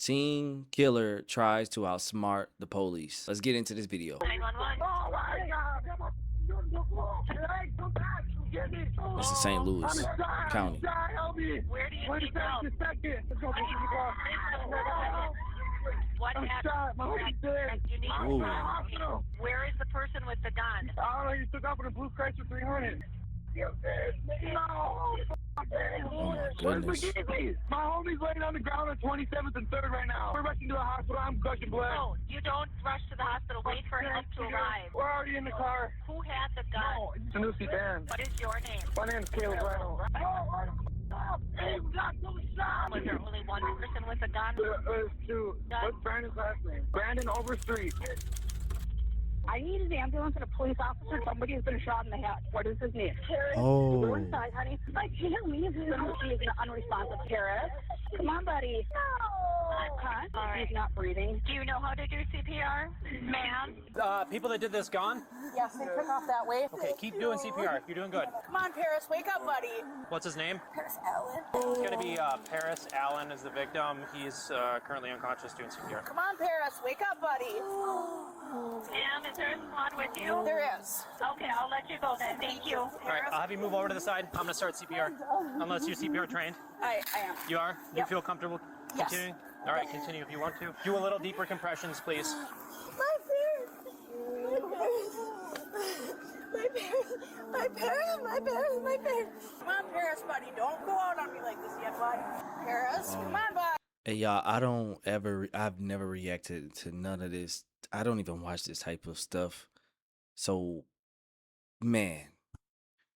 Teen killer tries to outsmart the police. Let's get into this video. 911. This is St. Louis County. Where do you need help? What happened? You need help. Where is the person with the gun? I don't know, you took off in a blue Chrysler 300. No! Oh my goodness. My homie's laying on the ground on 27th and 3rd right now. We're rushing to the hospital. I'm gushing blood. No, you don't rush to the hospital. Wait for him to arrive. We're already in the car. Who had the gun? Sanusi Dan. What is your name? My name's Caleb Reno. Was there only one person with a gun? There's two. What's Brandon's last name? Brandon Overstreet. I need an ambulance and a police officer. Somebody has been shot in the head. What is his name? Paris. Oh. Go inside, honey. I can't leave him. He is unresponsive. Paris. Come on, buddy. No. Huh? All right. He's not breathing. Do you know how to do CPR, ma'am? People that did this gone? Yes, they took off that way. Okay, keep doing CPR. You're doing good. Come on, Paris. Wake up, buddy. What's his name? Paris Allen. It's going to be Paris Allen is the victim. He's currently unconscious doing CPR. Come on, Paris. Wake up, buddy. Ma'am, is there a squad with you? There is. Okay, I'll let you go then. Thank you. All right, I'll have you move over to the side. I'm going to start CPR. Unless you're CPR trained. I am. You are? You Yep. feel comfortable Yes. continuing? All right, continue if you want to. Do a little deeper compressions, please. My parents. Come on, Paris, buddy. Don't go out on me like this yet, buddy. Paris, come on, buddy. Hey y'all, I've never reacted to none of this. I don't even watch this type of stuff. So, man,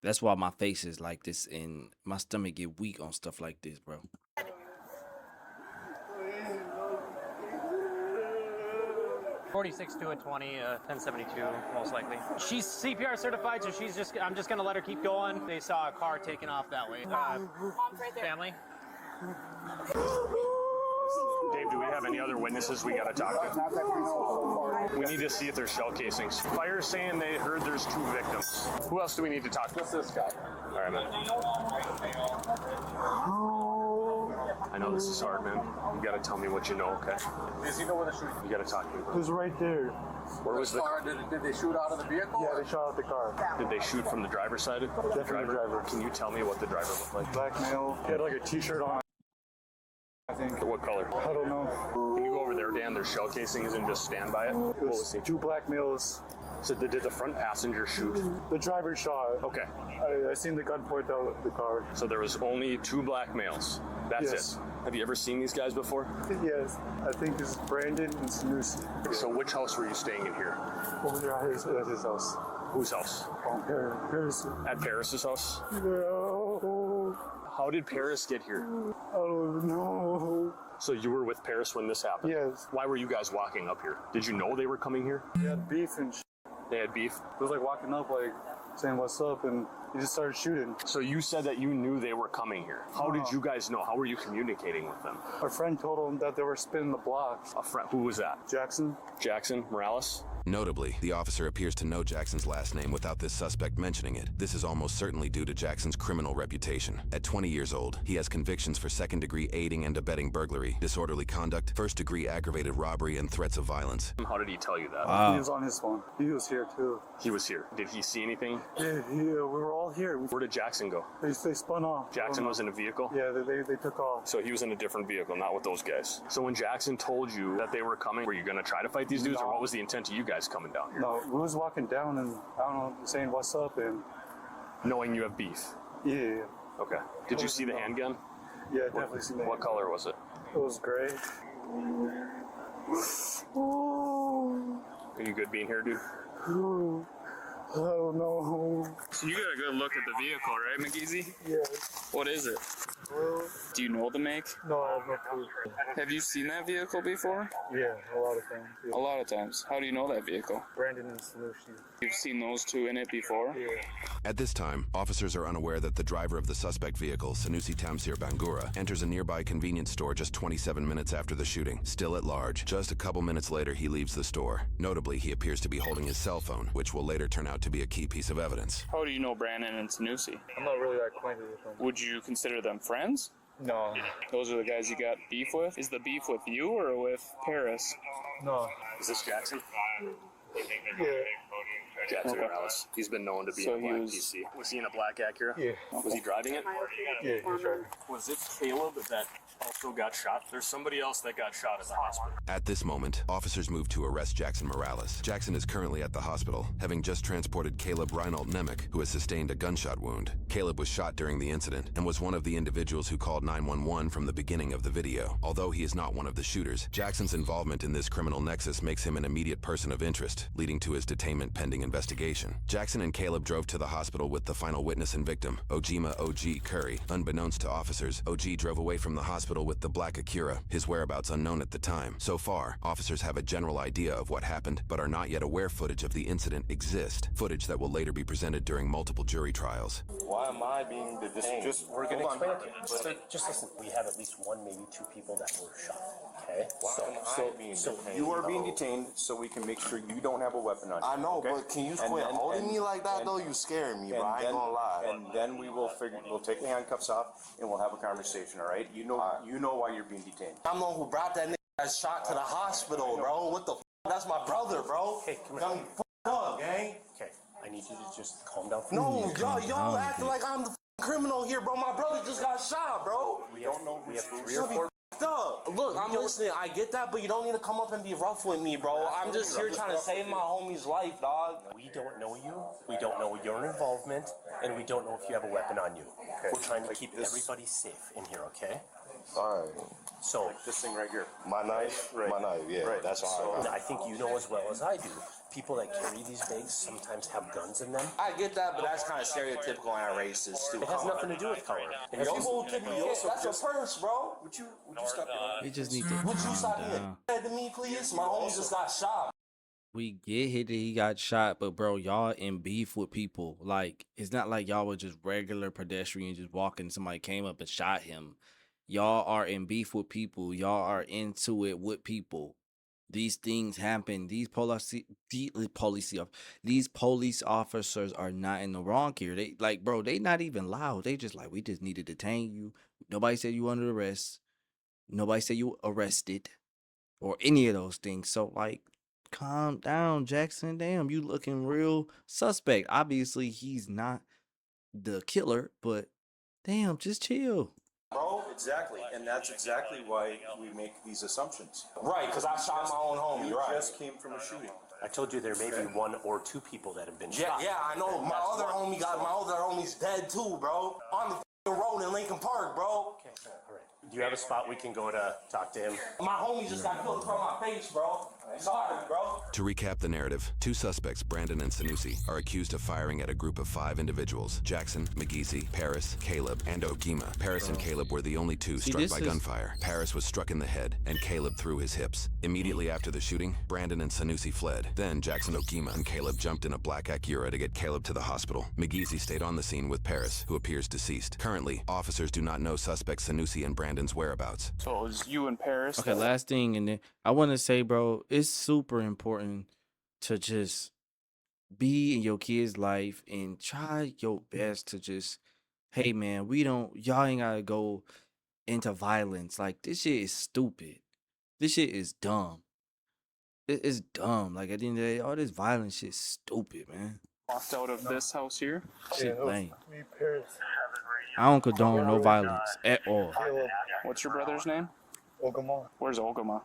that's why my face is like this and my stomach get weak on stuff like this, bro. $46 to a 20, 1072 most likely. She's CPR certified, so I'm just gonna let her keep going. They saw a car taking off that way. Mom's right there. Family? Dave, do we have any other witnesses we gotta talk to? We need to see if there's shell casings. Fire's saying they heard there's 2 victims. Who else do we need to talk to? Just this guy. All right, man. I know this is hard, man. You gotta tell me what you know, okay? Does he know where the shooting? You gotta talk to me. It was right there. Where was the car? Did they shoot out of the vehicle? Yeah, they shot out the car. Did they shoot from the driver's side? Definitely the driver. Can you tell me what the driver looked like? Black male. He had like a t-shirt on, I think. What color? I don't know. Can you go over there, Dan? There's shell casings and just stand by it. It What was was he? 2 black males. So did the front passenger shoot? The driver shot. Okay. I seen the gun point out the car. So there was only 2 black males. That's Yes. it. Have you ever seen these guys before? Yes, I think this is Brandon and Sanusi. So which house were you staying in here? Over there at his house. Whose house? Oh, Paris. At Paris's house? No. How did Paris get here? I don't know. So you were with Paris when this happened? Yes. Why were you guys walking up here? Did you know they were coming here? He had beef and They had beef? It was like walking up, like saying what's up, and he just started shooting. So you said that you knew they were coming here. How did you guys know? How were you communicating with them? Our friend told him that they were spinning the block. A friend? Who was that? Jackson. Jackson Morales? Notably, the officer appears to know Jackson's last name without this suspect mentioning it. This is almost certainly due to Jackson's criminal reputation. At 20 years old, he has convictions for second-degree aiding and abetting burglary, disorderly conduct, first-degree aggravated robbery, and threats of violence. How did he tell you that? Wow. He was on his phone. He was here too. He was here. Did he see anything? Yeah, we were all here. Where did Jackson go? They spun off. Jackson was in a vehicle? Yeah, they took off. So he was in a different vehicle, not with those guys. So when Jackson told you that they were coming, were you going to try to fight these dudes, or what was the intent of you guys coming down here? No, we was walking down and, I don't know, saying what's up and... Knowing you have beef? Yeah. Okay. Did you see the handgun? Yeah, definitely seen that. What color was it? It was gray. Are you good being here, dude? I don't know. So you got a good look at the vehicle, right, McGeezy? Yeah. What is it? Well, Do you know the make? no, I have no clue. Have you seen that vehicle before? Yeah, a lot of times. Yeah. A lot of times. How do you know that vehicle? Brandon and Sanusi. You've seen those 2 in it before? Yeah. At this time, officers are unaware that the driver of the suspect vehicle, Sanusi Tamsir Bangura, enters a nearby convenience store just 27 minutes after the shooting, still at large. Just a couple minutes later, he leaves the store. Notably, he appears to be holding his cell phone, which will later turn out to be a key piece of evidence. How do you know Brandon and Sanusi? I'm not really that acquainted with them. Would you consider them friends? No. Those are the guys you got beef with? Is the beef with you or with Paris? No. Is this Jackson? Yeah. Jackson Morales. He's been known to be So in a he black was- PC. Was he in a black Acura? Yeah. Was he driving it? Yeah, he's right. Was it Caleb that also got shot? There's somebody else that got shot at the hospital. At this moment, officers move to arrest Jackson Morales. Jackson is currently at the hospital, having just transported Caleb Reinald Nemec, who has sustained a gunshot wound. Caleb was shot during the incident and was one of the individuals who called 911 from the beginning of the video. Although he is not one of the shooters, Jackson's involvement in this criminal nexus makes him an immediate person of interest, leading to his detainment pending investigation. Jackson and Caleb drove to the hospital with the final witness and victim, Ojima OG Curry. Unbeknownst to officers, OG drove away from the hospital with the black Acura, his whereabouts unknown at the time. So far, officers have a general idea of what happened, but are not yet aware footage of the incident exists, footage that will later be presented during multiple jury trials. Why am I being detained? We're going to explain it to you. So just listen, we have at least one, maybe two people that were shot. Okay? You are being detained so we can make sure you don't have a weapon on you. I know, okay? but can you quit holding me like that though? You scaring me, bro. I ain't gonna lie. And then we'll take the handcuffs off and we'll have a conversation, all right? You know why you're being detained. I'm the one who brought that nigga that shot to the hospital, bro. What the f? That's my brother, bro. Hey, come Got me f***ed up, gang. Okay, I need you to just calm down. No, y'all acting like I'm the criminal here, bro. My brother just got shot, bro. We have three or You'll be four. up. Look, I'm listening. I get that, but you don't need to come up and be rough with me, bro. I'm just here trying to save my homie's life, dog. We don't know you. We don't know your involvement, and we don't know if you have a weapon on you. Okay. We're trying to keep everybody safe in here, okay? All right. So This thing right here. My knife? Right. My knife, yeah. Right. That's all right. I think you know as well as I do, people that carry these bags sometimes have guns in them. I get that, but that's kind of stereotypical and racist, too. It has nothing to do with color. It has That's a purse, bro. Would you stop it? We just need to Would you calm stop being down. mad to me, please? My homie just got shot. We get hit that he got shot, but bro, y'all in beef with people. Like, it's not like y'all were just regular pedestrians just walking. Somebody came up and shot him. Y'all are in beef with people. Y'all are into it with people. These things happen. These police officers are not in the wrong here. They like, bro, they not even loud. They just like, we just need to detain you. Nobody said you under arrest. Nobody said you arrested or any of those things. So like, calm down, Jackson. Damn, you looking real suspect. Obviously, he's not the killer, but damn, just chill. Bro, exactly. And that's exactly why we make these assumptions. Right, because I shot my own homie, You right. just came from a shooting. I told you there may be one or two people that have been shot. Yeah, I know. My other homie's dead too, bro. On the f***ing road in Lincoln Park, bro. Okay, all right. Do you have a spot we can go to talk to him? My homie just got killed from my face, bro. Sorry, bro. To recap the narrative, two suspects, Brandon and Sanusi, are accused of firing at a group of 5 individuals: Jackson, McGeezy, Paris, Caleb, and Ogima. Paris and Caleb were the only two struck by gunfire. Paris was struck in the head, and Caleb through his hips. Immediately after the shooting, Brandon and Sanusi fled. Then Jackson, Ogima, and Caleb jumped in a black Acura to get Caleb to the hospital. McGeezy stayed on the scene with Paris, who appears deceased. Currently, officers do not know suspects Sanusi and Brandon's whereabouts. So it was you and Paris. Okay, last thing, and then I want to say, bro, it's super important to just be in your kid's life and try your best to just, hey man, y'all ain't gotta go into violence. Like, this shit is stupid. This shit is dumb. It's dumb. Like, at the end of the day, all this violence shit is stupid, man. Walked out of this house here. Shit lame. Me, Paris. I don't condone no violence at all. Caleb. What's your brother's name? Ogama. Where's Ogama?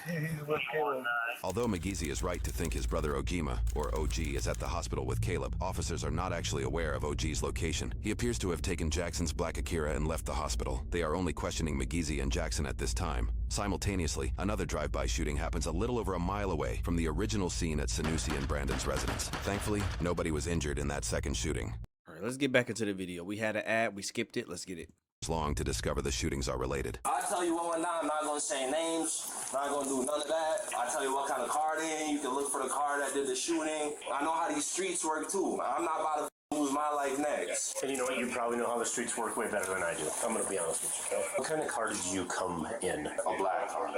He's with Caleb. Although McGeezy is right to think his brother Ogima, or OG, is at the hospital with Caleb, officers are not actually aware of OG's location. He appears to have taken Jackson's black Acura and left the hospital. They are only questioning McGeezy and Jackson at this time. Simultaneously, another drive-by shooting happens a little over a mile away from the original scene at Sanusi and Brandon's residence. Thankfully, nobody was injured in that second shooting. All right, let's get back into the video. We had an ad, we skipped it. Let's get it. Long to discover the shootings are related. I tell you what went down. I'm not gonna say names. Not gonna do none of that. I tell you what kind of car they in. You can look for the car that did the shooting. I know how these streets work too. I'm not about to lose my my life next. And you know what? You probably know how the streets work way better than I do. I'm gonna be honest with you, okay? What kind of car did you come in? A black car.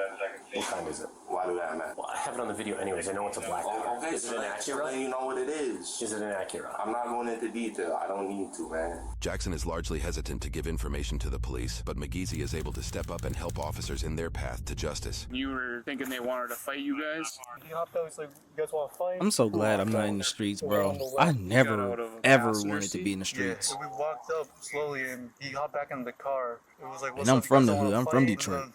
What kind is it? Why do that matter? Well, I have it on the video anyways. I know it's a black car. Okay, Is it an Acura? then you know what it is. Is it an Acura? I'm not going into detail. I don't need to, man. Jackson is largely hesitant to give information to the police, but McGeezy is able to step up and help officers in their path to justice. You were thinking they wanted to fight you guys? He hopped out. He's like, "You guys want to fight?" I'm so glad I'm not in the streets, bro. I never, ever wanted to be in the streets. Yeah, so we walked up slowly, and he hopped back in the car. It was like, And I'm from the hood. I'm from Detroit.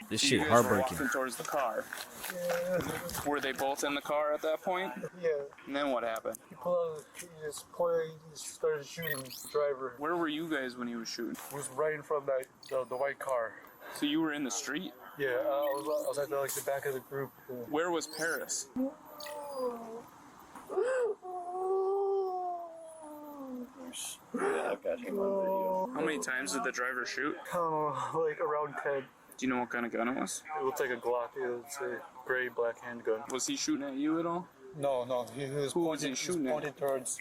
This shit You guys were heartbreaking. walking towards the car. Yeah. Were they both in the car at that point? Yeah. And then what happened? He pulled out. He just pointed. He just started shooting the driver. Where were you guys when he was shooting? He was right in front of the white car. So you were in the street? Yeah, I was at the back of the group. Where was Paris? How many times did the driver shoot? I don't know, like around 10. Do you know what kind of gun it was? It looks like a Glock. It's a gray black handgun. Was he shooting at you at all? No. He was Who was he shooting at? pointed towards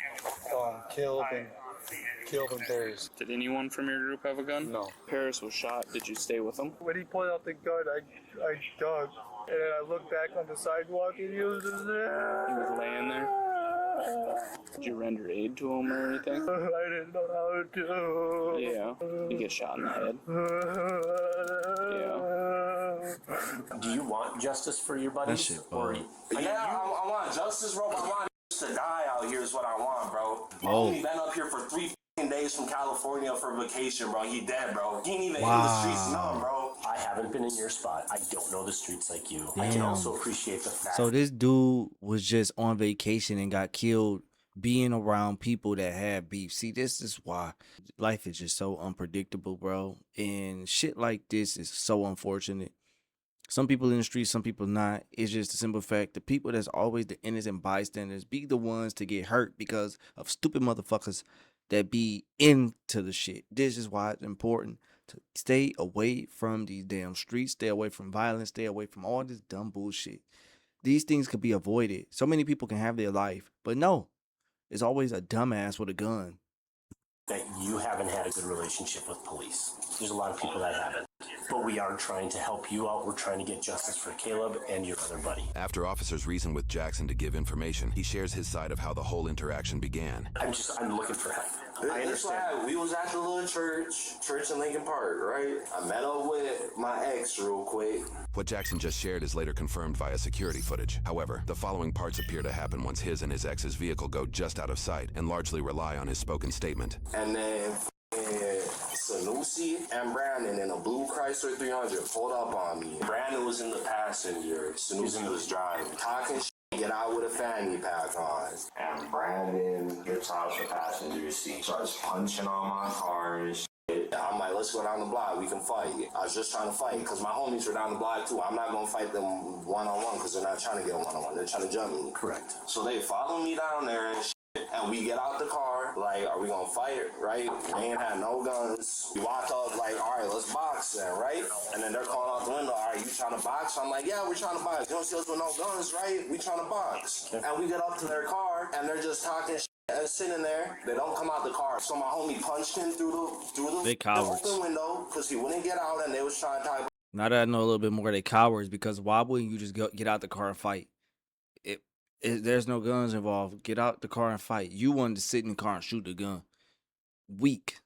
Caleb and Paris. Did anyone from your group have a gun? No. Paris was shot. Did you stay with him? When he pulled out the gun, I ducked. And then I looked back on the sidewalk and he was just there. He was laying there. Did you render aid to him or anything? I didn't know how to. Yeah. You get shot in the head. Yeah. Do you want justice for your buddies? That shit, bro. Yeah, I want justice, bro. I want to die out here is what I want, bro. My Oh. homie been up here for 3 days from California for vacation, bro. He dead, bro. He ain't even in the Wow. streets, no, bro. I haven't been in your spot. I don't know the streets like you. I can Damn. also appreciate the fact. So this dude was just on vacation and got killed being around people that had beef. See, this is why life is just so unpredictable, bro. And shit like this is so unfortunate. Some people in the streets, some people not. It's just a simple fact. The people that's always the innocent bystanders be the ones to get hurt because of stupid motherfuckers that be into the shit. This is why it's important to stay away from these damn streets, stay away from violence, stay away from all this dumb bullshit. These things could be avoided. So many people can have their life, but no, it's always a dumbass with a gun. that you haven't had a good relationship with police. There's a lot of people that haven't. But we are trying to help you out. We're trying to get justice for Caleb and your other buddy. After officers reason with Jackson to give information, he shares his side of how the whole interaction began. I'm looking for help. I It's understand. like we was at the little church in Lincoln Park, right? I met up with my ex real quick. What Jackson just shared is later confirmed via security footage. However, the following parts appear to happen once his and his ex's vehicle go just out of sight and largely rely on his spoken statement. And then Sanusi and Brandon in a blue Chrysler 300 pulled up on me. Brandon was in the passenger. Sanusi was driving. Talking shit, get out with a fanny pack on. And Brandon gets out the passenger seat, starts punching on my car and shit. I'm like, let's go down the block, we can fight. I was just trying to fight, because my homies were down the block too. I'm not going to fight them one-on-one, because they're not trying to get one-on-one. They're trying to jump me. Correct. So they follow me down there and shit. And we get out the car, like, are we gonna fight, right? They ain't had no guns. We walk up, like, all right, let's box then, right? And then they're calling out the window, all right, you trying to box? I'm like, yeah, we're trying to box. You don't see us with no guns, right? We trying to box. And we get up to their car, and they're just talking shit and sitting there. They don't come out the car. So my homie punched him through They cowards. the open window, because he wouldn't get out, and they was trying to type. Now that I know a little bit more, they cowards, because why wouldn't you just get out the car and fight? There's no guns involved. Get out the car and fight. You wanted to sit in the car and shoot the gun. Weak.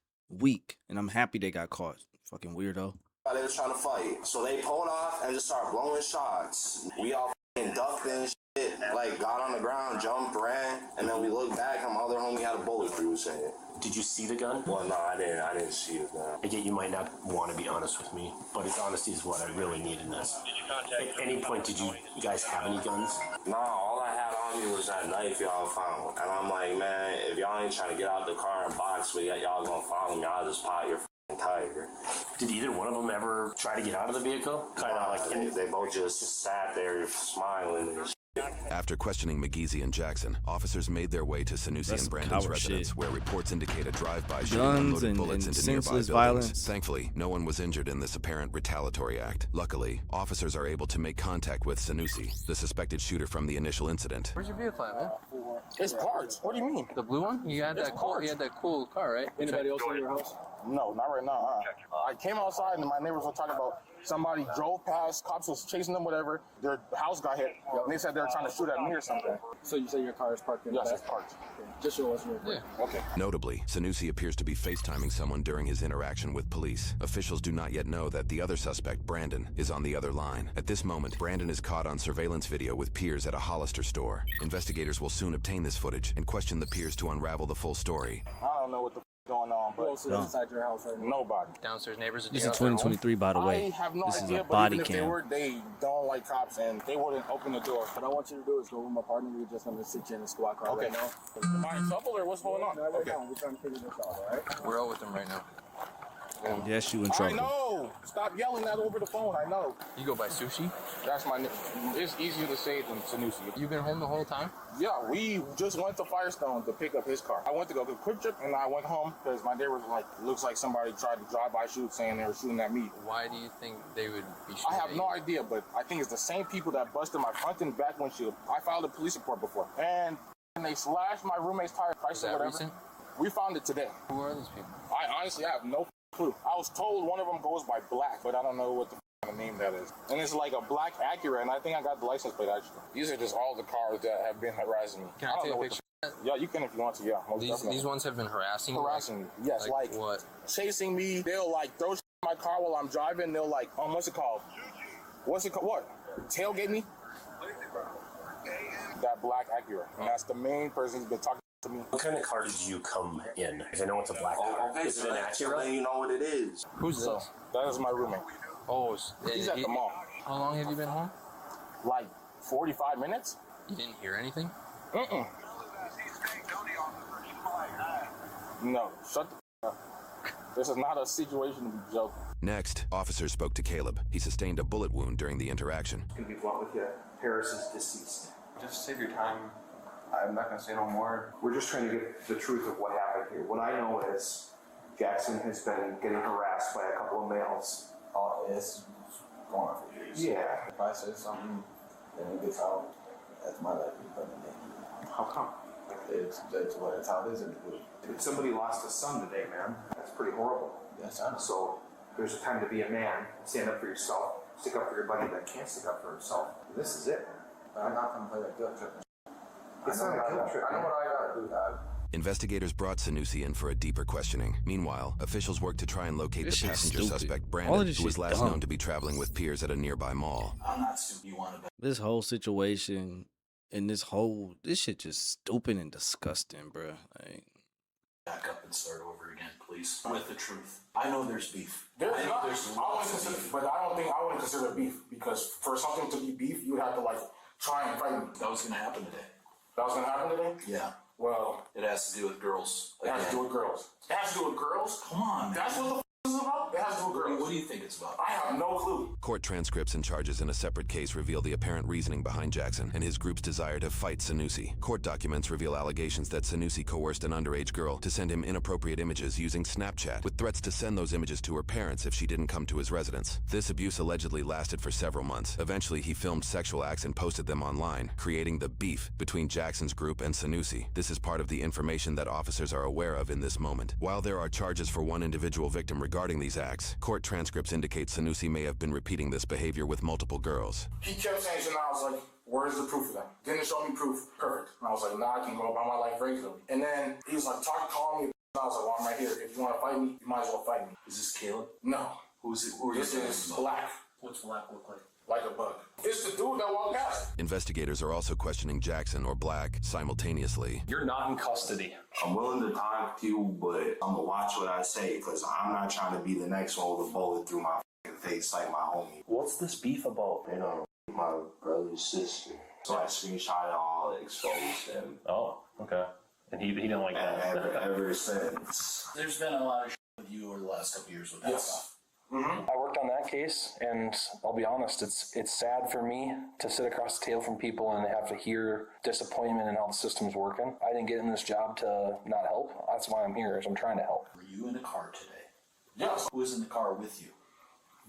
And I'm happy they got caught. Fucking weirdo. They was trying to fight. So they pulled off and just started blowing shots. We all fucking ducked and shit. Like, got on the ground, jumped, ran. And then we looked back and my other homie had a bullet through his head. Did you see the gun? Well, no, I didn't see the gun. I get you might not want to be honest with me, but honesty is what I really need in this. At any point, did you guys have any guns? No, all I had on me was that knife y'all found. And I'm like, man, if y'all ain't trying to get out the car and box with y'all gonna follow me, I'll just pop your f***ing tiger. Did either one of them ever try to get out of the vehicle? Kind of like They both just sat there smiling and shit. After questioning McGeezy and Jackson, officers made their way to Sanusi That's and Brandon's coward residence, shit. where reports indicate a drive-by shooting Guns unloaded and bullets into nearby senseless buildings. violence. Thankfully, no one was injured in this apparent retaliatory act. Luckily, officers are able to make contact with Sanusi, the suspected shooter from the initial incident. Where's your vehicle at, man? It's parts. What do you mean? The blue one? You had that cool car, right? Anybody else in your house? No, not right now. I came outside and my neighbors were talking about somebody drove past, cops was chasing them, whatever. Their house got hit. And they said they were trying to shoot at me or something. So you say your car is parked in the back? Yes, it's parked. Okay. Just show us real quick. Yeah. Okay. Notably, Sanusi appears to be FaceTiming someone during his interaction with police. Officials do not yet know that the other suspect, Brandon, is on the other line. At this moment, Brandon is caught on surveillance video with peers at a Hollister store. Investigators will soon obtain this footage and question the peers to unravel the full story. I don't know what the going on, but Who else is inside your house right now? nobody. Downstairs neighbors. This is 2023, by the way. I have no This is idea, a but body even if they cam. were, they don't like cops and they wouldn't open the door. What I want you to do is go with my partner. We're just going to sit you in the squad car right now. Am I in trouble or what's going on? Not right now. We're trying to figure this out, all right? We're all with them right now. Yes, you in I trouble. know. Stop yelling that over the phone. I know. You go by Sushi? That's my name. It's easier to say than Sanusi. You've been home the whole time? Yeah, we just went to Firestone to pick up his car. I went to go to Quick Trip and I went home because my neighbors were like, looks like somebody tried to drive-by shoot saying they were shooting at me. Why do you think they would be shooting I have at no you? idea, but I think it's the same people that busted my front and back windshield. I filed a police report before. And they slashed my roommate's tire. Was that recent? We found it today. Who are these people? I honestly have no clue. I was told one of them goes by Black, but I don't know what the name that is. And it's like a black Acura, and I think I got the license plate actually. These are just all the cars that have been harassing me. Can I take a picture? Yeah, you can if you want to, yeah. Most definitely. These ones have been harassing you? Harassing me, yes. Like what? Chasing me. They'll like throw shit in my car while I'm driving. They'll like, what's it called? What? Tailgate me? That black Acura. And that's the main person who's been talking to me. What kind of car did you come in? Because I know it's a black car. Okay, Is it an Acura? then you know what it is. Who's So, this? that is my roommate. Oh, He's at the mall. How long have you been home? Like 45 minutes? You didn't hear anything? Mm-mm. No, shut the up. This is not a situation to be joking. Next, officers spoke to Caleb. He sustained a bullet wound during the interaction. Gonna be blunt with you. Paris is deceased. Just save your time. I'm not gonna say no more. We're just trying to get the truth of what happened here. What I know is Jackson has been getting harassed by a couple of males. Oh, it's going on for years. Yeah. If I say something, then it gets out. That's my life. How come? It's how it is in the group. Somebody lost a son today, man. That's pretty horrible. Yes, I know. So there's a time to be a man, stand up for yourself, stick up for your buddy that can't stick up for himself. This is it. But I'm not gonna play that guilt trip. It's not a guilt trip. I know what I gotta do, dog. Investigators brought Sanusi in for a deeper questioning. Meanwhile, officials worked to try and locate This the shit's passenger stupid. suspect, All Brandon, of this who was shit's last dumb. known to be traveling with peers at a nearby mall. I'm not stupid. You want to This whole situation and this shit just stupid and disgusting, bro. Like, back up and start over again, please, with the truth. I know there's beef. There's I know not, there's I lots wouldn't of consider, beef. but I don't think I wouldn't consider it beef because for something to be beef, you would have to like try and fight me. That was gonna happen today. That was gonna happen today? Yeah. Well, It has to do with girls. it has to do with girls. It has to do with girls? Come on, That's man. what the this is about? It has to do with girls. What do you think it's about? I have no clue. Court transcripts and charges in a separate case reveal the apparent reasoning behind Jackson and his group's desire to fight Sanusi. Court documents reveal allegations that Sanusi coerced an underage girl to send him inappropriate images using Snapchat, with threats to send those images to her parents if she didn't come to his residence. This abuse allegedly lasted for several months. Eventually, he filmed sexual acts and posted them online, creating the beef between Jackson's group and Sanusi. This is part of the information that officers are aware of in this moment. While there are charges for one individual victim regarding these acts, court transcripts indicate Sanusi may have been repeating this behavior with multiple girls. He kept saying, and I was like, where's the proof of that? Didn't show me proof. Perfect. And I was like, nah, I can go about my life regularly. And then he was like, calling me. I was like, well, I'm right here. If you want to fight me, you might as well fight me. Is this Caleb? No. Who's it? Who are you This talking is about? Black. What's Black look like? Like a bug. It's the dude that walked past. Investigators are also questioning Jackson or Black simultaneously. You're not in custody. I'm willing to talk to you, but I'm gonna watch what I say because I'm not trying to be the next one with a bullet through my face like my homie. What's this beef about? You know, my brother's sister. So I screenshot it all, exposed him. Oh, okay. And he didn't like And that. ever since. There's been a lot of shit with you over the last couple years with that stuff. I worked on that case, and I'll be honest, it's sad for me to sit across the table from people and have to hear disappointment in how the system's working. I didn't get in this job to not help. That's why I'm here, is I'm trying to help. Were you in a car today? Yes. Who was in the car with you?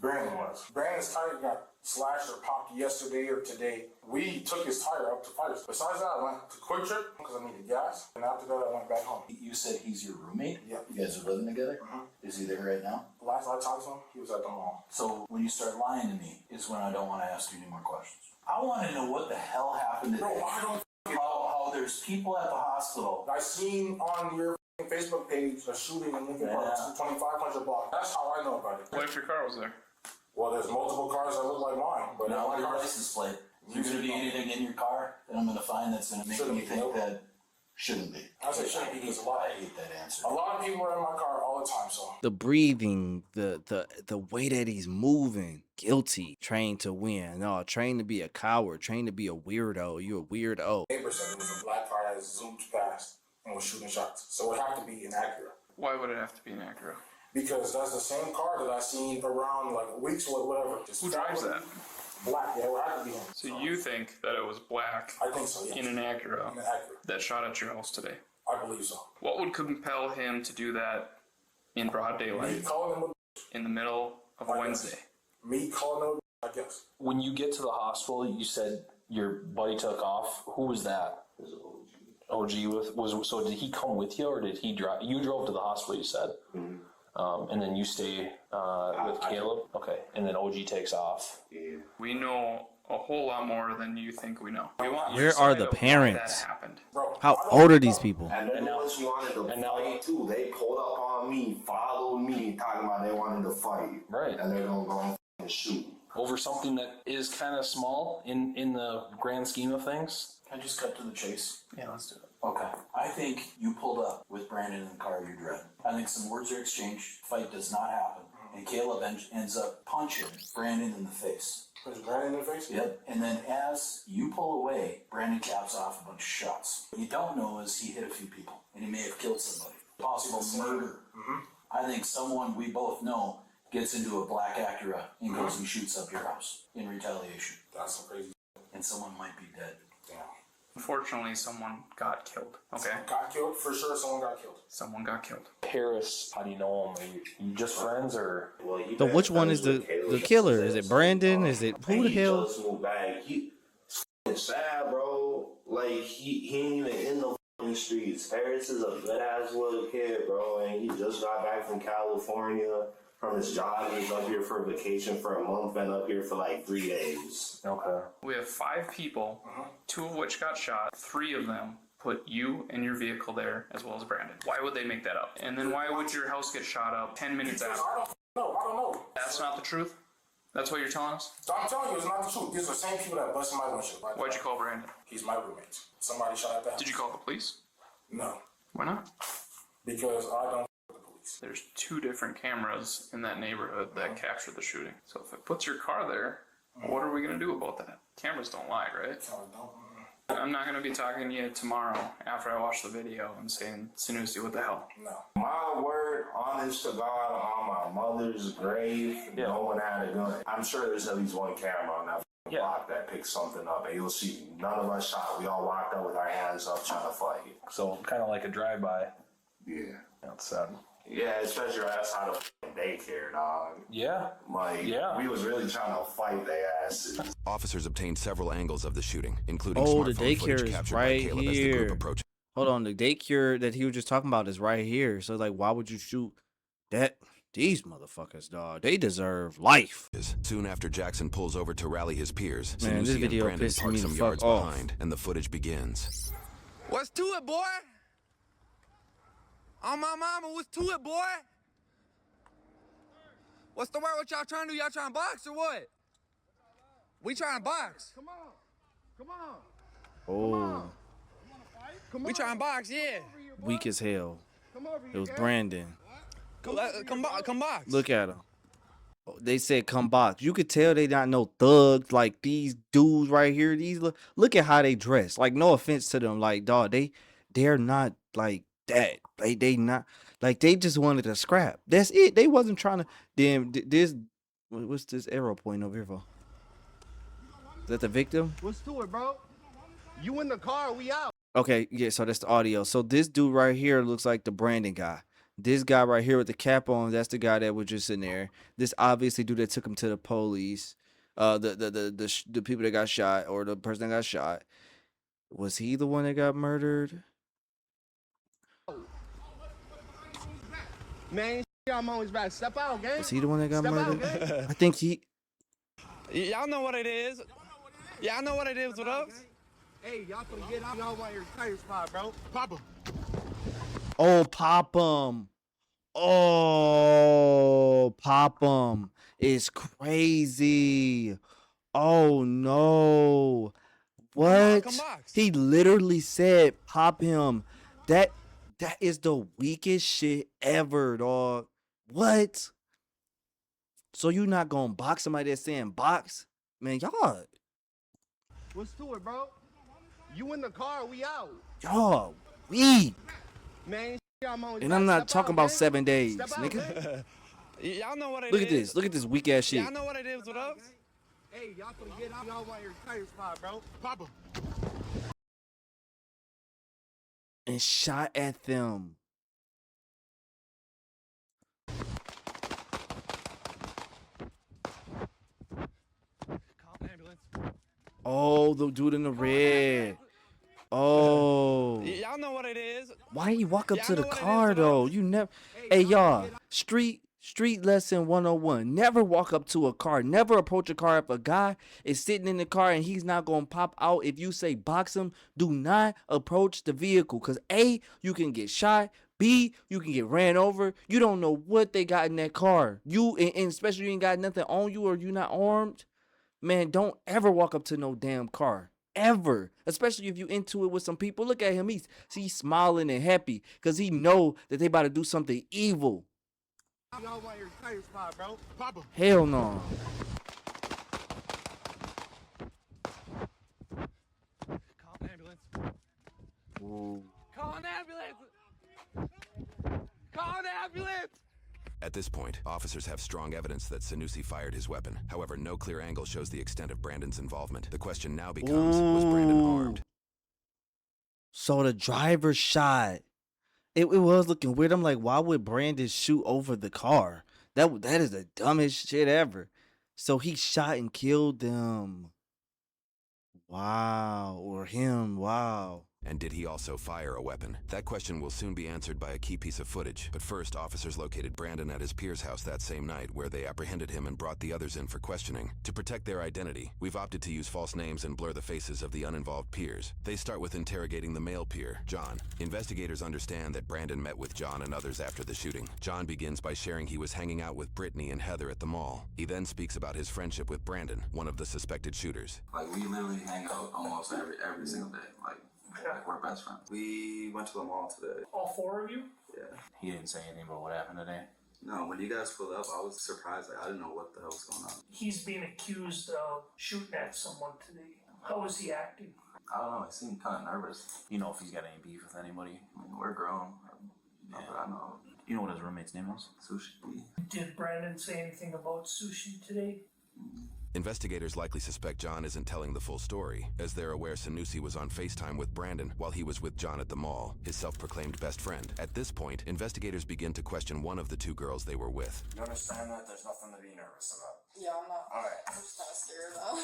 Brandon was. Brandon's tire got slashed or popped yesterday or today. We took his tire up to fire. Besides that, I went to Quick Trip because I needed gas. And after that, I went back home. You said he's your roommate? Yeah. You guys are living together? Is he there right now? Last I talked to him, he was at the mall. So when you start lying to me is when I don't want to ask you any more questions. I want to know what the hell happened today. No, I don't. How there's people at the hospital. I seen on your Facebook page a shooting in Lincoln Park, 2500 block. That's how I know about it. What if your car was there? Well, there's multiple cars that look like mine, but now your license plate. Is there going to be anything in your car that I'm going to find that's going to make me think that shouldn't be? I say shouldn't be because a lot. I hate that answer. A lot of people are in my car all the time, so. The breathing, the way that he's moving, guilty, trained to win. No, trained to be a coward, trained to be a weirdo. You're a weirdo. Neighbor said it was a black car that zoomed past and was shooting shots, so it would have to be inaccurate. Why would it have to be an Acura? Because that's the same car that I seen around like weeks or whatever. Just Who drives that? Black, yeah, it would have to be him. So you think that it was black I think so, yes. in an Acura In an Acura. that shot at your house today? I believe so. What would compel him to do that in broad Me daylight calling him in the middle of a Wednesday? Me calling him I guess. When you get to the hospital, you said your buddy took off. Who was that? OG so did he come with you, or did he drive? You drove to the hospital, you said. And then you stay with Caleb? Okay. And then OG takes off. Yeah. We know a whole lot more than you think we know. We want Where are the why parents? that happened. How old are these people? And then once you wanted to fight too, they pulled up on me, followed me, talking about they wanted to fight. Right. And they're gonna go and shoot. Over something that is kind of small in the grand scheme of things. Can I just cut to the chase? Yeah, let's do it. Okay. I think you pulled up with Brandon in the car you dread. I think some words are exchanged. Fight does not happen. And Caleb ends up punching Brandon in the face. Punch Brandon in the face? Yep. And then as you pull away, Brandon caps off a bunch of shots. What you don't know is he hit a few people. And he may have killed somebody. Possible murder. I think someone we both know gets into a black Acura and goes and shoots up your house in retaliation. That's some crazy. And someone might be dead. Damn. Unfortunately, someone got killed. Okay. Someone got killed? For sure someone got killed. Someone got killed. Paris, how do you know him? Are you just friends, or? Well, So which one is the killer? Is it Brandon? Is it who the hell? Just moved back. It's sad, bro. Like he ain't even in the fucking streets. Paris is a good ass little kid, bro, and he just got back from California from his job. He's up here for vacation for a month. Been up here for like 3 days. Okay. We have 5 people, 2 of which got shot. 3 of them put you and your vehicle there, as well as Brandon. Why would they make that up? And then why would your house get shot up 10 minutes after? I don't know. That's not the truth? That's what you're telling us? So I'm telling you, it's not the truth. These are the same people that busted my windshield. Why'd you call Brandon? He's my roommate. Somebody shot at the house. Did you call the police? No. Why not? Because I don't with the police. There's 2 different cameras in that neighborhood that captured the shooting. So if it puts your car there, what are we going to do about that? Cameras don't lie, right? I'm not going to be talking to you tomorrow after I watch the video and saying, Sanusi, what the hell? No. My word, honest to God, on my mother's grave, no one had a gun. I'm sure there's at least one camera on that block that picks something up, and you'll see none of us shot. We all walked up with our hands up trying to fight. So kind of like a drive-by. Yeah. That's sad. Yeah, especially that's how the daycare, dog. Yeah. Like, we was really trying to fight their asses. Officers obtained several angles of the shooting, including Oh, the smartphone footage daycare is captured by right Caleb as the group here. approached. Hold on, the daycare that he was just talking about is right here. So like, why would you shoot that? These motherfuckers, dog, they deserve life. Soon after Jackson pulls over to rally his peers, Man, this Sanusi and video Brandon pissed park me some the yards fuck off. behind, and the footage begins. What's to it, boy? On my mama, what's to it, boy? What's the word? What y'all trying to do? Y'all trying to box or what? We trying to box. Come on. Come on. Oh, We trying to box, yeah. weak as hell. It was Brandon. Come box. Look at him. They said come box. You could tell they not no thugs like these dudes right here. These look at how they dress. Like, no offense to them, like, dog, they're not like that. Like they not like they just wanted to scrap. That's it. They wasn't trying to. Damn, this what's this arrow point over here for? Is that the victim? What's to it, bro? You in the car, we out. Okay, yeah, so that's the audio. So this dude right here looks like the Brandon guy. This guy right here with the cap on, that's the guy that was just in there. This obviously dude that took him to the police. The people that got shot or the person that got shot. Was he the one that got murdered? Man, I'm always back. Step out, gang. Was he the one that got Step murdered? out, gang. I think he. Y'all know what it is. Y'all know what it is with us. Hey, y'all can get out. Y'all want your tire spot, bro. Pop him. Oh, pop him. Oh, pop him. It's crazy. Oh no. What? He literally said pop him. That is the weakest shit ever, dog. What? So you not gonna box somebody that's saying box? Man, y'all. What's to it, bro? You in the car, we out. Y'all weak. Man, I'm always And back. I'm not Step talking out, about gang. 7 days, Step out, nigga. gang. Y'all know what it Look is. at this. Look at this weak ass shit. Y'all know what it is with us. Hey, y'all can get out. Y'all want your tire spot, bro. Pop him. And shot at them. Oh, the dude in the red. Oh. Y'all know what it is. Why you walk up to the car though? You never. Hey y'all, street lesson 101. Never walk up to a car. Never approach a car if a guy is sitting in the car and he's not gonna pop out. If you say box him, do not approach the vehicle. Cause A, you can get shot. B, you can get ran over. You don't know what they got in that car. You and especially you ain't got nothing on you or you not armed. Man, don't ever walk up to no damn car. Ever. Especially if you into it with some people. Look at him. He's smiling and happy because he know that they about to do something evil. Y'all want your tire spot, bro. Pop him. Hell no. Call an ambulance. Ooh. Call an ambulance. Call an ambulance. At this point, officers have strong evidence that Sanusi fired his weapon. However, no clear angle shows the extent of Brandon's involvement. The question now becomes, was Brandon armed? So the driver shot. It was looking weird. I'm like, why would Brandon shoot over the car? That is the dumbest shit ever. So he shot and killed them. Wow. Or him. Wow. And did he also fire a weapon? That question will soon be answered by a key piece of footage. But first, officers located Brandon at his peer's house that same night, where they apprehended him and brought the others in for questioning. To protect their identity, we've opted to use false names and blur the faces of the uninvolved peers. They start with interrogating the male peer, John. Investigators understand that Brandon met with John and others after the shooting. John begins by sharing he was hanging out with Brittany and Heather at the mall. He then speaks about his friendship with Brandon, one of the suspected shooters. Like, we literally hang out almost every single day. Like we're best friends. We went to the mall today. All four of you? Yeah. He didn't say anything about what happened today. No, when you guys pulled up, I was surprised. Like, I didn't know what the hell was going on. He's being accused of shooting at someone today. How is he acting? I don't know. He seemed kind of nervous. You know if he's got any beef with anybody? I mean, we're grown. Not that I know. You know what his roommate's name is? Sushi. Did Brandon say anything about sushi today? Investigators likely suspect John isn't telling the full story, as they're aware Sanusi was on FaceTime with Brandon while he was with John at the mall, his self-proclaimed best friend. At this point, investigators begin to question one of the two girls they were with. You understand that there's nothing to be nervous about? Yeah, I'm not. All right. I'm just kind of scared though.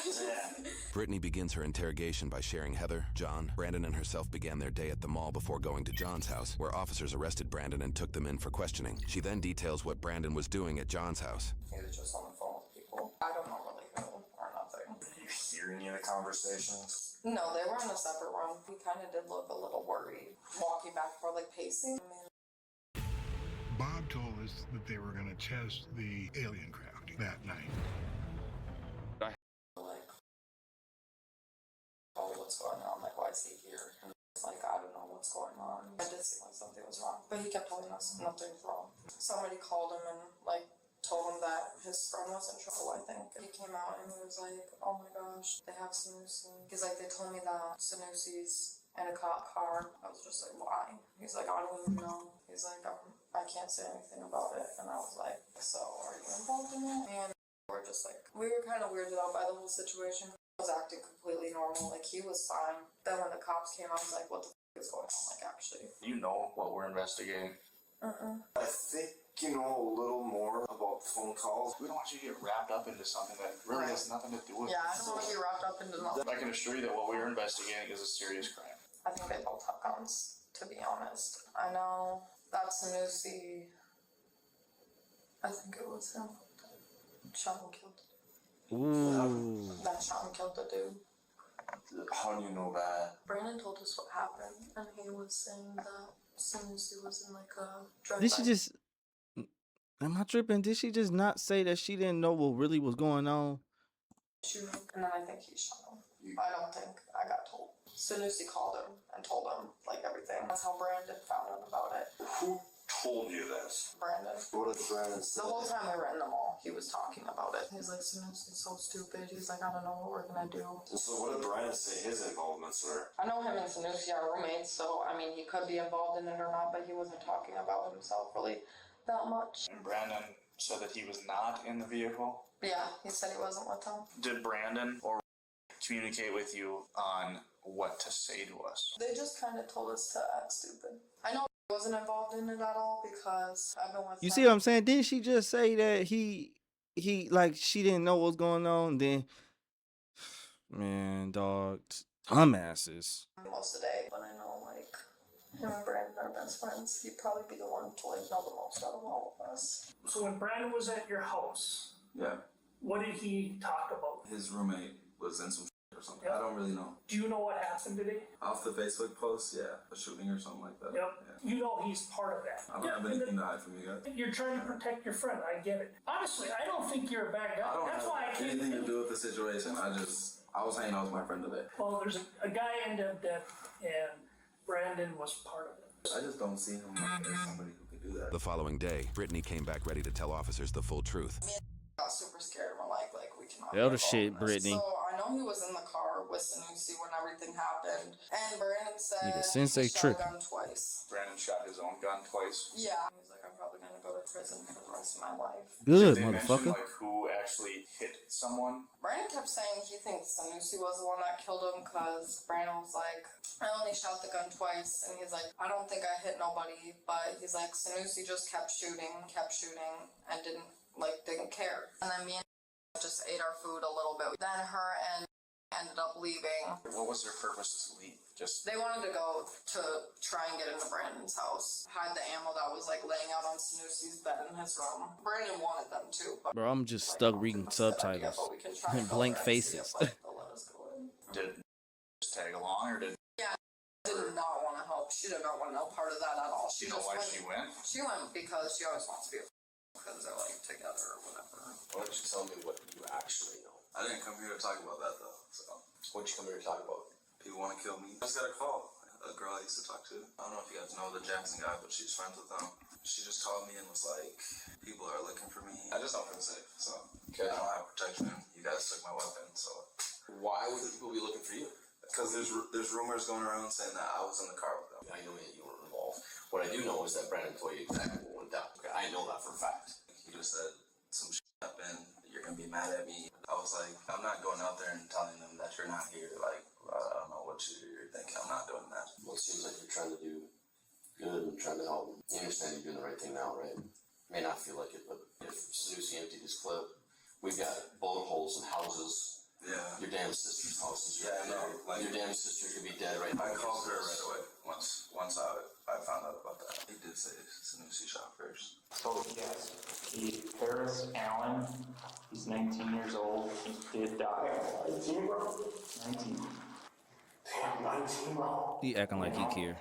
Yeah. Brittany begins her interrogation by sharing Heather, John, Brandon, and herself began their day at the mall before going to John's house, where officers arrested Brandon and took them in for questioning. She then details what Brandon was doing at John's house. He was just on the phone with people. I don't know really who or nothing. Did you hear any of the conversations? No, they were in a separate room. He kind of did look a little worried, walking back and forth, like pacing. Bob told us that they were going to test the alien craft that night. Like, oh, what's going on? Like, why is he here? And it's like, I don't know what's going on. It did seem like something was wrong, but he kept telling us nothing's wrong. Somebody called him and, like, told him that his friend was in trouble, I think. He came out and he was like, oh my gosh, they have Sanusi. He's like, they told me that Sanusi's in a cop car. I was just like, why? He's like, I don't even know. He's like, I can't say anything about it. And I was like, so are you involved in it? And we're just like, we were kind of weirded out by the whole situation. I was acting completely normal. Like, he was fine. Then when the cops came, I was like, what the f is going on? Like, actually. You know what we're investigating. I think you know a little more about phone calls. We don't want you to get wrapped up into something that really has nothing to do with Yeah, I don't want to be wrapped up into nothing. I can assure you that what we're investigating is a serious crime. I think they both have guns, to be honest. I know that's Sanusi. I think it was him. Shot and killed. Ooh. That shot and killed the dude. How do you know that? Brandon told us what happened, and he was saying that Sanusi was in like a drive-by. Did she just? Am I tripping? Did she just not say that she didn't know what really was going on? Shooting, and then I think he shot him. I don't think. I got told. Sanusi called him and told him like everything. That's how Brandon found out about it. Who told you this? Brandon. What did Brandon say? The whole time we were in the mall, he was talking about it. He's like, Sanusi's so stupid. He's like, I don't know what we're gonna do. So what did Brandon say his involvements were? I know him and Sanusi are roommates, so I mean, he could be involved in it or not, but he wasn't talking about himself really that much. And Brandon said that he was not in the vehicle. Yeah, he said he wasn't with him. Did Brandon or communicate with you on what to say to us? They just kind of told us to act stupid. I know I wasn't involved in it at all because I've been with You him. see what I'm saying? Didn't she just say that he like she didn't know what was going on? Then, man, dog, dumbasses. Most of the day, but I know like him and Brandon are best friends. He'd probably be the one to like know the most out of all of us. So when Brandon was at your house, Yeah. what did he talk about? His roommate was in some or something. Yep. I don't really know. Do you know what happened today? Off the Facebook post, yeah. A shooting or something like that. Yep. Yeah. You know he's part of that. I don't have anything to hide from you guys. You're trying to protect your friend. I get it. Honestly, I don't think you're a bad guy. I don't That's have why I can't. anything to do with the situation. I was hanging out with my friend today. Well, there's a guy ended up dead, and Brandon was part of it. I just don't see him as somebody who could do that. The following day, Brittany came back ready to tell officers the full truth. Me and got super scared and we're like we cannot. Hell be the shit, involved in this. Brittany. So I know he was in the car with Sanusi when everything happened, and Brandon said Nigga, he sensei shot a tripping. gun twice. Brandon shot his own gun twice. Yeah. He was like, I'm probably gonna go to prison for the rest of my life. Good, Did they mention, motherfucker. like, who actually hit someone? Brandon kept saying he thinks Sanusi was the one that killed him because Brandon was like, I only shot the gun twice, and he's like, I don't think I hit nobody, but he's like, Sanusi just kept shooting, and didn't care. And then me and just ate our food a little bit. Then her and ended up leaving. What was their purpose to leave? Just They wanted to go to try and get into Brandon's house, hide the ammo that was like laying out on Sanusi's bed in his room. Brandon wanted them to, but Bro, I'm just stuck reading subtitles. Blank faces. did just tag along, or did did not want to help. She did not want no part of that at all. you know why she went? She went because she always wants to be because they're like together or whatever. Why don't you tell me what you actually know? I didn't come here to talk about that though. So What'd you come here to talk about? people want to kill me. I just got a call. A girl I used to talk to. I don't know if you guys know the Jackson guy, but she's friends with him. She just called me and was like, people are looking for me. I just don't feel safe. So I don't have protection. You guys took my weapon, so Why would the people be looking for you? because there's rumors going around saying that I was in the car with them. I know that you weren't involved. What I do know is that Brandon told you exactly what went down. Okay, I know that for a fact. He just said some shit happened. You're gonna be mad at me. I was like, I'm not going out there and telling them that you're not here. Like, I don't know what you're thinking. I'm not doing that. Well, it seems like you're trying to do good and trying to help. You understand you're doing the right thing now, right? May not feel like it, but if Sanusi emptied his clip, we've got bullet holes in houses. Yeah. Your damn sister's house is Yeah, I know. Like, your damn sister could be dead right now. I called her right away once I found out about that. He did say Sanusi shot first. So yes, Harris Allen, he's 19 years old. He did die. 19, bro. 19. Damn, 19, bro. He acting like he care.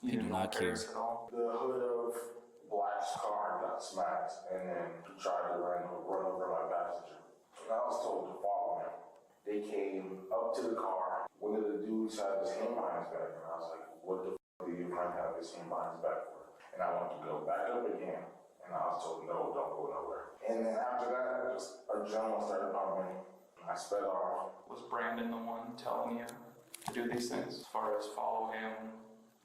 He do not care. The hood of Black's car got smacked, and then he tried to run over my passenger. And I was told to follow him. They came up to the car. One of the dudes had his hand behind his back, and I was like, what the f*** do you mind have his hand behind his back for? And I wanted to go back up again, and I was told, no, don't go nowhere. And then after that, just adrenaline started pumping. I sped off. Was Brandon the one telling you to do these things, as far as follow him,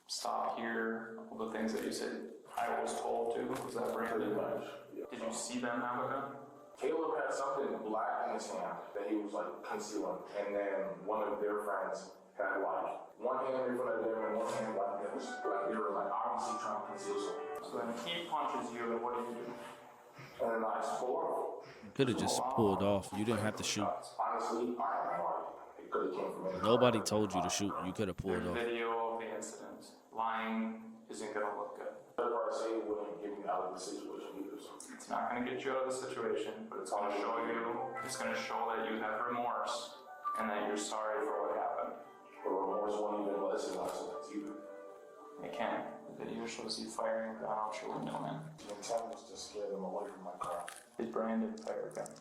stop here, all the things that you said I was told to? Was that Brandon? Did you see them have a gun? Caleb had something black in his hand that he was like concealing, and then one of their friends had like one hand in front of them and one hand like this, like they were like obviously trying to conceal something. So then he punches you, and what do you do? And then I just pulled off. You could have just pulled off. You didn't have to shoot. Honestly, I have no idea. It could have came from anywhere. Nobody told you to shoot. You could have pulled There's off. video of the incident. Lying isn't gonna look good. The part say it wouldn't get me out of the situation either. So. It's not gonna get you out of the situation, but it's gonna show you. It's gonna show that you have remorse and that you're sorry for what happened. But remorse won't even let us in life sentence either. It can. The video shows you firing a gun out your window, man. The intent was to scare them away from my car. Did Brandon fire a gun?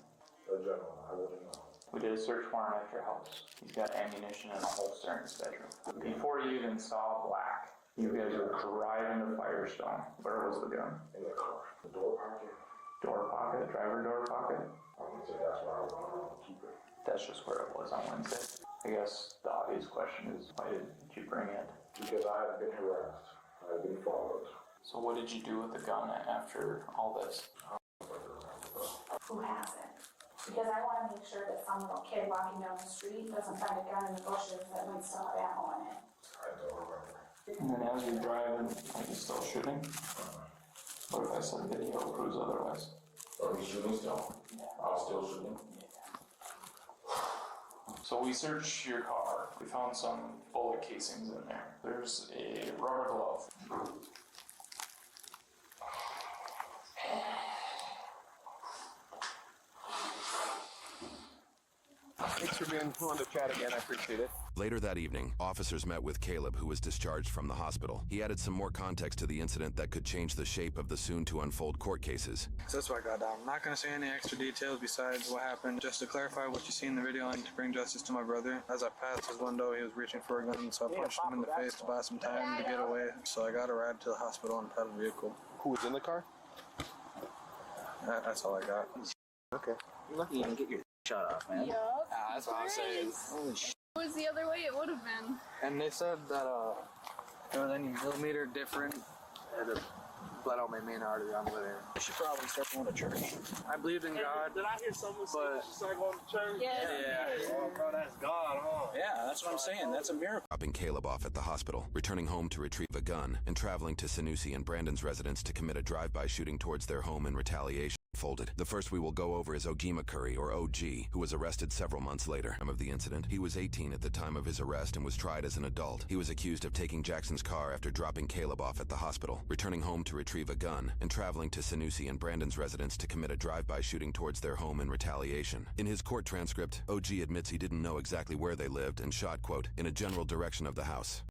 The general, I wouldn't know. We did a search warrant at your house. He's got ammunition in a holster in his bedroom. Before you even saw Black, you guys were driving to Firestone. Where was the gun? In the car. The door pocket. Door pocket? Driver door pocket? I'm gonna say that's where I would want to keep it. That's just where it was on Wednesday. I guess the obvious question is, why didn't you bring it? Because I had been harassed. I had been followed. So what did you do with the gun after all this? Who has it? Because I want to make sure that some little kid walking down the street doesn't find a gun in the bushes that might still have ammo in it. I don't remember. And then as you're driving, are you still shooting? What if I said video proves otherwise? Are you shooting still? Yeah. I was still shooting. So we searched your car. We found some bullet casings in there. There's a rubber glove. Thanks for being willing to chat again. I appreciate it. Later that evening, officers met with Caleb, who was discharged from the hospital. He added some more context to the incident that could change the shape of the soon-to-unfold court cases. So that's what I got down. I'm not going to say any extra details besides what happened. Just to clarify what you see in the video and to bring justice to my brother. As I passed his window, he was reaching for a gun, so I punched him in the face to buy some time to get away. So I got a ride to the hospital in a padded vehicle. Who was in the car? That's all I got. Okay. You're lucky you didn't get your shot off, man. Yup. That's what I'm saying. Holy shit. If it was the other way, it would have been. And they said that if there was any millimeter different, it bled out my main artery on the way there. You should probably start going to church. I believed in God. Did I hear someone say you should start going to church? Yeah. Oh, bro, that's God, huh? Yeah, that's what I'm saying. That's a miracle. Dropping Caleb off at the hospital, returning home to retrieve a gun, and traveling to Sanusi and Brandon's residence to commit a drive-by shooting towards their home in retaliation. Folded. The first we will go over is Ogima Curry, or OG, who was arrested several months later. Of the incident, he was 18 at the time of his arrest and was tried as an adult. He was accused of taking Jackson's car after dropping Caleb off at the hospital, returning home to retrieve a gun, and traveling to Sanusi and Brandon's residence to commit a drive-by shooting towards their home in retaliation. In his court transcript, OG admits he didn't know exactly where they lived and shot, quote, in a general direction of the house.